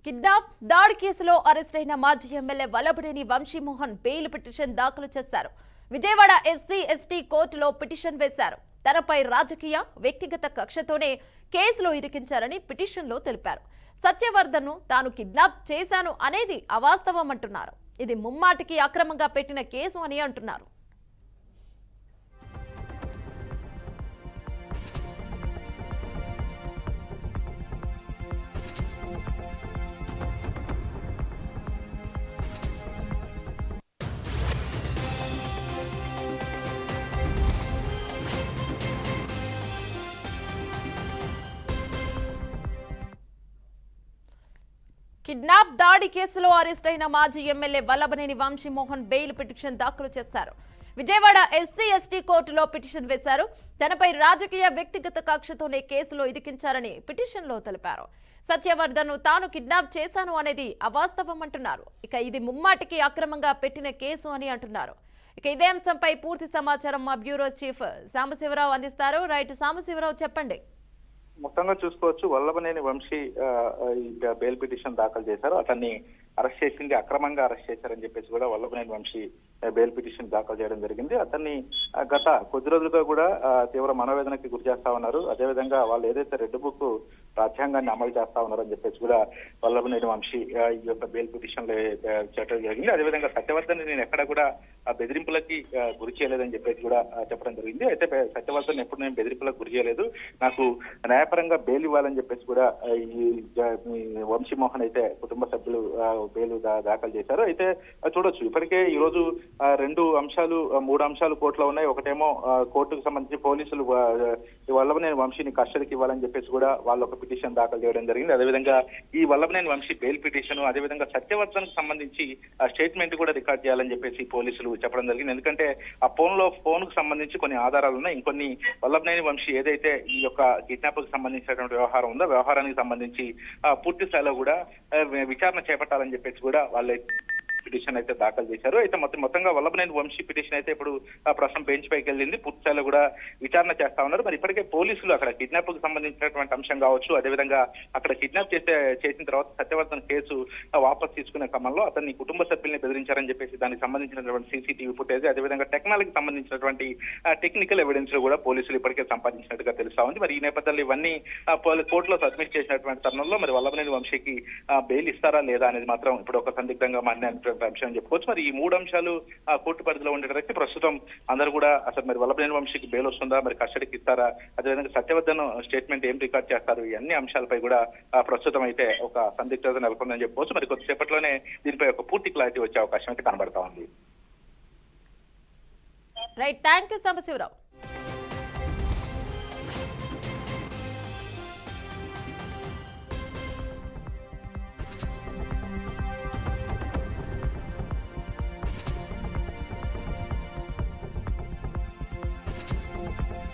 Kidnap దాడి కేసులో arrest అయిన మాజీ MLA Vallabhaneni Vamsi Mohan bail petition దాఖలు చేశారు. విజయవాడ ఎస్సీ ఎస్టీ కోర్టులో పిటిషన్ వేశారు. తనపై రాజకీయ వ్యక్తిగత కక్షతోనే కేసులో ఇరికించారని పిటిషన్లో తెలిపారు. సత్యవర్ధన్ను తాను కిడ్నాప్ చేశాను అనేది అవాస్తవం అంటున్నారు. ఇది ముమ్మాటికి అక్రమంగా పెట్టిన కేసు అని అంటున్నారు. కిడ్నాప్ దాడి కేసులో అరెస్ట్ అయిన మాజీ MLA Vallabhaneni Vamsi Mohan bail petition దాఖలు చేశారు. విజయవాడ ఎస్సీ ఎస్టీ కోర్టులో పిటిషన్ వేశారు. తనపై రాజకీయ వ్యక్తిగత కక్షతోనే కేసులో ఇరికించారని పిటిషన్లో తెలిపారు. సత్యవర్ధన్ను తాను కిడ్నాప్ చేశాను అనేది అవాస్తవం అంటున్నారు. ఇక ఇది ముమ్మాటికి అక్రమంగా పెట్టిన కేసు అని అంటున్నారు. ఇక ఇదే అంశంపై పూర్తి సమాచారం మా బ్యూరో చీఫ్ సాంబశివరావు అందిస్తారు. రైట్ సాంబశివరావు, చెప్పండి. మొత్తంగా చూసుకోవచ్చు, వల్లభనేని వంశీ బెయిల్ పిటిషన్ దాఖలు చేశారు. అతన్ని అరెస్ట్ చేసింది అక్రమంగా అరెస్ట్ చేశారని చెప్పేసి కూడా వల్లభనేని వంశీ బెయిల్ పిటిషన్ దాఖలు చేయడం జరిగింది. అతన్ని గత కొద్ది రోజులుగా కూడా తీవ్ర మనోవేదనకి గురి చేస్తా ఉన్నారు. అదేవిధంగా వాళ్ళు ఏదైతే రెడ్ బుక్ రాజ్యాంగాన్ని అమలు చేస్తా ఉన్నారని చెప్పేసి కూడా వల్లభనేని వంశీ ఈ యొక్క బెయిల్ పిటిషన్ చేయడం జరిగింది. అదేవిధంగా సత్యవర్ధన్ నేను ఎక్కడ కూడా బెదిరింపులకి గురి చేయలేదని చెప్పేసి కూడా చెప్పడం జరిగింది. అయితే సత్యవర్ధన్ ఎప్పుడు నేను బెదిరింపులకు గురి చేయలేదు, నాకు న్యాయపరంగా బెయిల్ ఇవ్వాలని చెప్పేసి కూడా ఈ వంశీమోహన్ అయితే కుటుంబ సభ్యులు బెయిల్ దాఖలు చేశారు. అయితే చూడొచ్చు, ఇప్పటికే ఈ రోజు మూడు అంశాలు కోర్టులో ఉన్నాయి. ఒకటేమో కోర్టుకు సంబంధించి పోలీసులు వల్లభనేని వంశీని కస్టడీకి ఇవ్వాలని చెప్పేసి కూడా వాళ్ళు ఒక పిటిషన్ దాఖలు చేయడం జరిగింది. అదేవిధంగా ఈ వల్లభనేని వంశీ బెయిల్ పిటిషన్, అదేవిధంగా సత్యవర్ధన్ కు సంబంధించి స్టేట్మెంట్ కూడా రికార్డ్ చేయాలని చెప్పేసి పోలీసులు చెప్పడం జరిగింది. ఎందుకంటే ఆ ఫోన్ కు సంబంధించి కొన్ని ఆధారాలు ఉన్నాయి. ఇంకొన్ని వల్లభనేని వంశీ ఏదైతే ఈ యొక్క కిడ్నాప్ కు సంబంధించినటువంటి వ్యవహారం ఉందో వ్యవహారానికి సంబంధించి పూర్తి స్థాయిలో కూడా విచారణ చేపట్టాలని చెప్పేసి కూడా వాళ్ళ పిటిషన్ అయితే దాఖలు చేశారు. అయితే మొత్తంగా వల్లభనేని వంశీ పిటిషన్ అయితే ఇప్పుడు ప్రస్తుతం బెంచ్ పైకి వెళ్ళింది. పూర్తి స్థాయిలో కూడా విచారణ చేస్తా ఉన్నారు. మరి ఇప్పటికే పోలీసులు అక్కడ కిడ్నాప్ కు సంబంధించినటువంటి అంశం కావచ్చు, అదేవిధంగా అక్కడ కిడ్నాప్ చేసిన తర్వాత సత్యవర్ధన్ కేసు వాపస్ తీసుకునే క్రమంలో అతన్ని కుటుంబ సభ్యుల్ని బెదిరించారని చెప్పేసి దానికి సంబంధించినటువంటి సీసీటీవీ ఫుటేజ్, అదేవిధంగా టెక్నాలజీకి సంబంధించినటువంటి టెక్నికల్ ఎవిడెన్స్ కూడా పోలీసులు ఇప్పటికే సంపాదించినట్టుగా తెలుస్తా ఉంది. మరి ఈ నేపథ్యంలో ఇవన్నీ కోర్టులో సబ్మిట్ చేసినటువంటి తరుణంలో మరి వల్లభనేని వంశీకి బెయిల్ ఇస్తారా లేదా అనేది మాత్రం ఇప్పుడు ఒక సందిగ్ధంగా మారిన అంశం చెప్పుకోవచ్చు. మరి ఈ మూడు అంశాలు కోర్టు పరిధిలో ఉండేటైతే ప్రస్తుతం అందరూ కూడా అసలు మరి వల్లభనేని వంశీకి బెయిల్ వస్తుందా, మరి కస్టడీకి ఇస్తారా, అదేవిధంగా సత్యవర్ధన్ స్టేట్మెంట్ ఏం రికార్డ్ చేస్తారు, ఈ అన్ని అంశాలపై కూడా ప్రస్తుతం అయితే ఒక సందిగ్ధత నెలకొందని చెప్పుకోవచ్చు. మరి కొద్దిసేపట్లోనే దీనిపై ఒక పూర్తి క్లారిటీ వచ్చే అవకాశం అయితే కనబడతా ఉంది. Right, thank you Sambasivarao.